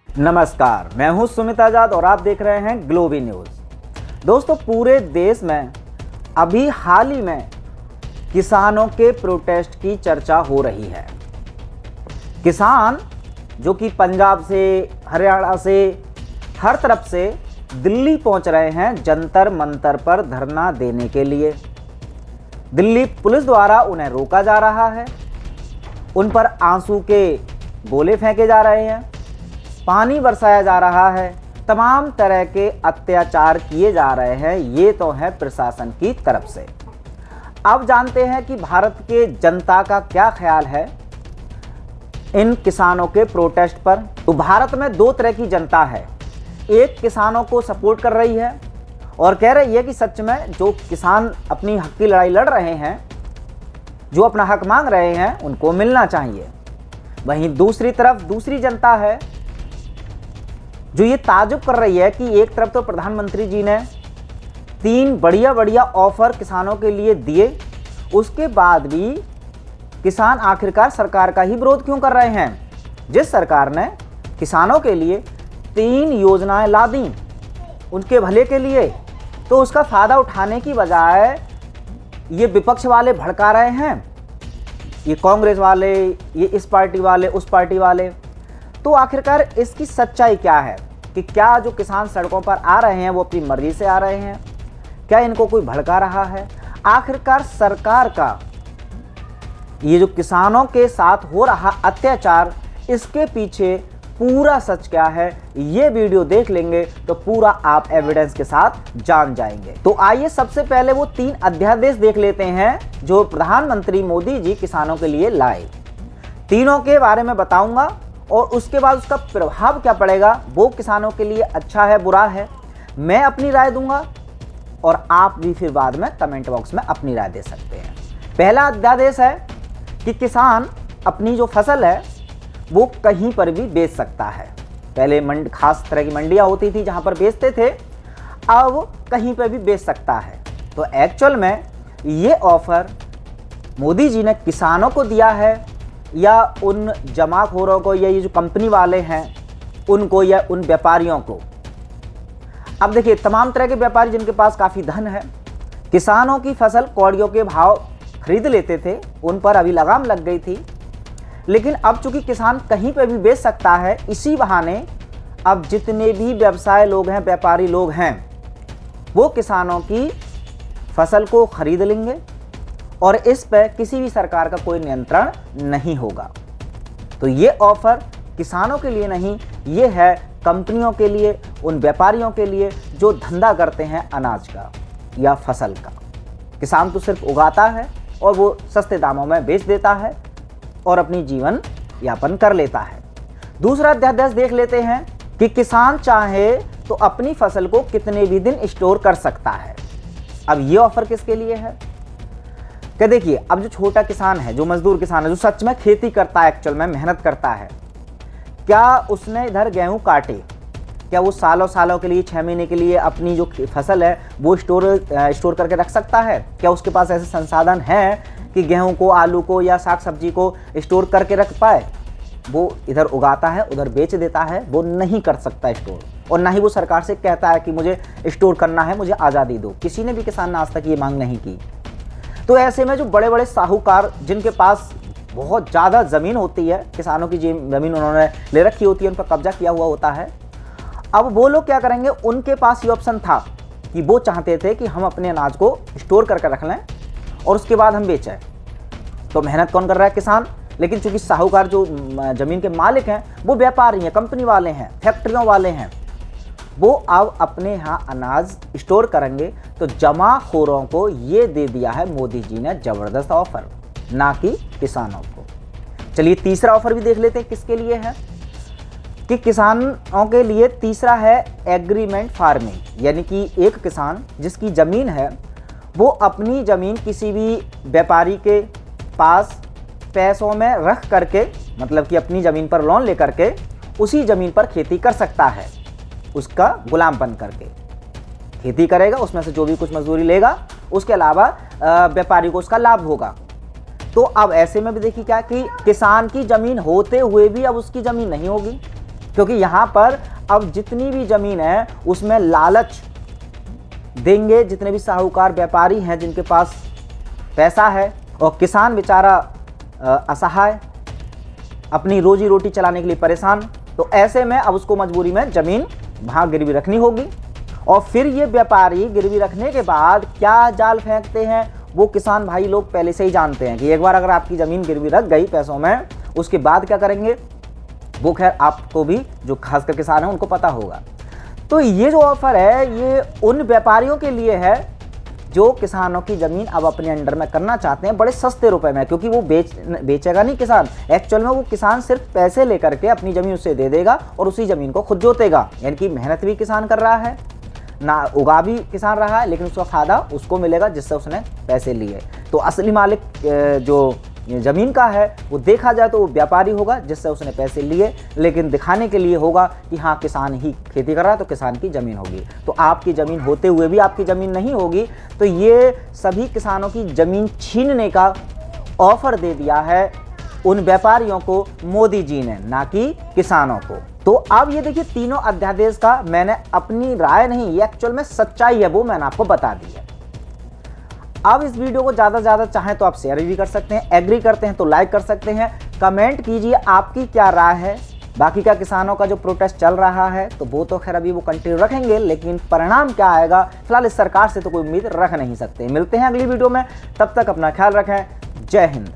नमस्कार, मैं हूं सुमित आजाद और आप देख रहे हैं ग्लोबी न्यूज़। दोस्तों, पूरे देश में अभी हाल ही में किसानों के प्रोटेस्ट की चर्चा हो रही है। किसान जो कि पंजाब से, हरियाणा से, हर तरफ से दिल्ली पहुंच रहे हैं जंतर मंतर पर धरना देने के लिए। दिल्ली पुलिस द्वारा उन्हें रोका जा रहा है, उन पर आंसू के गोले फेंके जा रहे हैं, पानी बरसाया जा रहा है, तमाम तरह के अत्याचार किए जा रहे हैं। ये तो है प्रशासन की तरफ से। अब जानते हैं कि भारत के जनता का क्या ख्याल है इन किसानों के प्रोटेस्ट पर। तो भारत में दो तरह की जनता है। एक किसानों को सपोर्ट कर रही है और कह रही है कि सच में जो किसान अपनी हक की लड़ाई लड़ रहे हैं, जो अपना हक मांग रहे हैं, उनको मिलना चाहिए। वहीं दूसरी तरफ दूसरी जनता है जो ये ताजुब कर रही है कि एक तरफ तो प्रधानमंत्री जी ने 3 बढ़िया ऑफर किसानों के लिए दिए, उसके बाद भी किसान आखिरकार सरकार का ही विरोध क्यों कर रहे हैं। जिस सरकार ने किसानों के लिए 3 योजनाएं ला दी उनके भले के लिए, तो उसका फ़ायदा उठाने की बजाय ये विपक्ष वाले भड़का रहे हैं, ये कांग्रेस वाले, ये इस पार्टी वाले, उस पार्टी वाले। तो आखिरकार इसकी सच्चाई क्या है कि क्या जो किसान सड़कों पर आ रहे हैं वो अपनी मर्जी से आ रहे हैं, क्या इनको कोई भड़का रहा है। आखिरकार सरकार का ये जो किसानों के साथ हो रहा अत्याचार, इसके पीछे पूरा सच क्या है, ये वीडियो देख लेंगे तो पूरा आप एविडेंस के साथ जान जाएंगे। तो आइए सबसे पहले वो 3 अध्यादेश देख लेते हैं जो प्रधानमंत्री मोदी जी किसानों के लिए लाए। तीनों के बारे में बताऊंगा और उसके बाद उसका प्रभाव क्या पड़ेगा, वो किसानों के लिए अच्छा है बुरा है, मैं अपनी राय दूंगा और आप भी फिर बाद में कमेंट बॉक्स में अपनी राय दे सकते हैं। पहला अध्यादेश है कि किसान अपनी जो फसल है वो कहीं पर भी बेच सकता है। पहले खास तरह की मंडियां होती थी जहां पर बेचते थे, अब कहीं पर भी बेच सकता है। तो एक्चुअल में ये ऑफर मोदी जी ने किसानों को दिया है या उन जमाखोरों को, या ये जो कंपनी वाले हैं उनको, या उन व्यापारियों को। अब देखिए, तमाम तरह के व्यापारी जिनके पास काफ़ी धन है, किसानों की फसल कौड़ियों के भाव खरीद लेते थे, उन पर अभी लगाम लग गई थी। लेकिन अब चूंकि किसान कहीं पर भी बेच सकता है, इसी बहाने अब जितने भी व्यवसाय लोग हैं, व्यापारी लोग हैं, वो किसानों की फसल को खरीद लेंगे और इस पर किसी भी सरकार का कोई नियंत्रण नहीं होगा। तो ये ऑफर किसानों के लिए नहीं, ये है कंपनियों के लिए, उन व्यापारियों के लिए जो धंधा करते हैं अनाज का या फसल का। किसान तो सिर्फ उगाता है और वो सस्ते दामों में बेच देता है और अपनी जीवन यापन कर लेता है। दूसरा अध्यादेश देख लेते हैं कि किसान चाहे तो अपनी फसल को कितने भी दिन स्टोर कर सकता है। अब ये ऑफर किसके लिए है कि देखिए, अब जो छोटा किसान है, जो मजदूर किसान है, जो सच में खेती करता है, एक्चुअल में मेहनत करता है, क्या उसने इधर गेहूं काटे, क्या वो सालों सालों के लिए, 6 महीने के लिए अपनी जो फसल है वो स्टोर करके रख सकता है? क्या उसके पास ऐसे संसाधन हैं कि गेहूं को, आलू को या साग सब्जी को स्टोर करके रख पाए? वो इधर उगाता है, उधर बेच देता है, वो नहीं कर सकता स्टोर, और ना ही वो सरकार से कहता है कि मुझे स्टोर करना है, मुझे आज़ादी दो। किसी ने भी किसान ने आज तक ये मांग नहीं की। तो ऐसे में जो बड़े बड़े साहूकार जिनके पास बहुत ज़्यादा ज़मीन होती है, किसानों की ज़मीन उन्होंने ले रखी होती है, उन पर कब्जा किया हुआ होता है, अब वो लोग क्या करेंगे, उनके पास ये ऑप्शन था कि वो चाहते थे कि हम अपने अनाज को स्टोर करके रख लें और उसके बाद हम बेचें। तो मेहनत कौन कर रहा है? किसान। लेकिन चूंकि साहूकार जो ज़मीन के मालिक हैं वो व्यापारी हैं, कंपनी वाले हैं, फैक्ट्रियों वाले हैं, वो अब अपने यहाँ अनाज स्टोर करेंगे। तो जमाखोरों को ये दे दिया है मोदी जी ने ज़बरदस्त ऑफर, ना कि किसानों को। चलिए तीसरा ऑफर भी देख लेते हैं किसके लिए है। कि किसानों के लिए तीसरा है एग्रीमेंट फार्मिंग, यानी कि एक किसान जिसकी ज़मीन है वो अपनी ज़मीन किसी भी व्यापारी के पास पैसों में रख करके, मतलब कि अपनी ज़मीन पर लोन लेकर के उसी ज़मीन पर खेती कर सकता है, उसका गुलाम बन करके खेती करेगा, उसमें से जो भी कुछ मजदूरी लेगा उसके अलावा व्यापारी को उसका लाभ होगा। तो अब ऐसे में भी देखिए क्या कि किसान की ज़मीन होते हुए भी अब उसकी ज़मीन नहीं होगी, क्योंकि यहाँ पर अब जितनी भी ज़मीन है उसमें लालच देंगे जितने भी साहूकार व्यापारी हैं जिनके पास पैसा है, और किसान बेचारा असहाय, अपनी रोजी रोटी चलाने के लिए परेशान। तो ऐसे में अब उसको मजबूरी में ज़मीन वहाँ गिरवी रखनी होगी। और फिर ये व्यापारी गिरवी रखने के बाद क्या जाल फेंकते हैं वो किसान भाई लोग पहले से ही जानते हैं कि एक बार अगर आपकी ज़मीन गिरवी रख गई पैसों में, उसके बाद क्या करेंगे वो खैर आपको भी, जो खासकर किसान है, उनको पता होगा। तो ये जो ऑफर है ये उन व्यापारियों के लिए है जो किसानों की ज़मीन अब अपने अंडर में करना चाहते हैं बड़े सस्ते रुपए में, क्योंकि वो बेचेगा नहीं किसान, एक्चुअल में वो किसान सिर्फ पैसे लेकर के अपनी ज़मीन उससे दे देगा और उसी ज़मीन को खुद जोतेगा। यानी कि मेहनत भी किसान कर रहा है, ना उगा भी किसान रहा है, लेकिन उसका फायदा उसको मिलेगा जिससे उसने पैसे लिए। तो असली मालिक जो ज़मीन का है वो देखा जाए तो वो व्यापारी होगा जिससे उसने पैसे लिए, लेकिन दिखाने के लिए होगा कि हाँ किसान ही खेती कर रहा है तो किसान की ज़मीन होगी। तो आपकी ज़मीन होते हुए भी आपकी ज़मीन नहीं होगी। तो ये सभी किसानों की ज़मीन छीनने का ऑफर दे दिया है उन व्यापारियों को मोदी जी ने, ना कि किसानों को। तो अब ये देखिए तीनों अध्यादेश का मैंने अपनी राय नहीं, ये एक्चुअल में सच्चाई है वो मैंने आपको बता दी है। अब इस वीडियो को ज़्यादा से ज़्यादा चाहें तो आप शेयर भी कर सकते हैं, एग्री करते हैं तो लाइक कर सकते हैं, कमेंट कीजिए आपकी क्या राय है। बाकी का किसानों का जो प्रोटेस्ट चल रहा है तो वो तो खैर अभी वो कंटिन्यू रखेंगे, लेकिन परिणाम क्या आएगा फिलहाल इस सरकार से तो कोई उम्मीद रख नहीं सकते। मिलते हैं अगली वीडियो में, तब तक अपना ख्याल रखें। जय हिंद।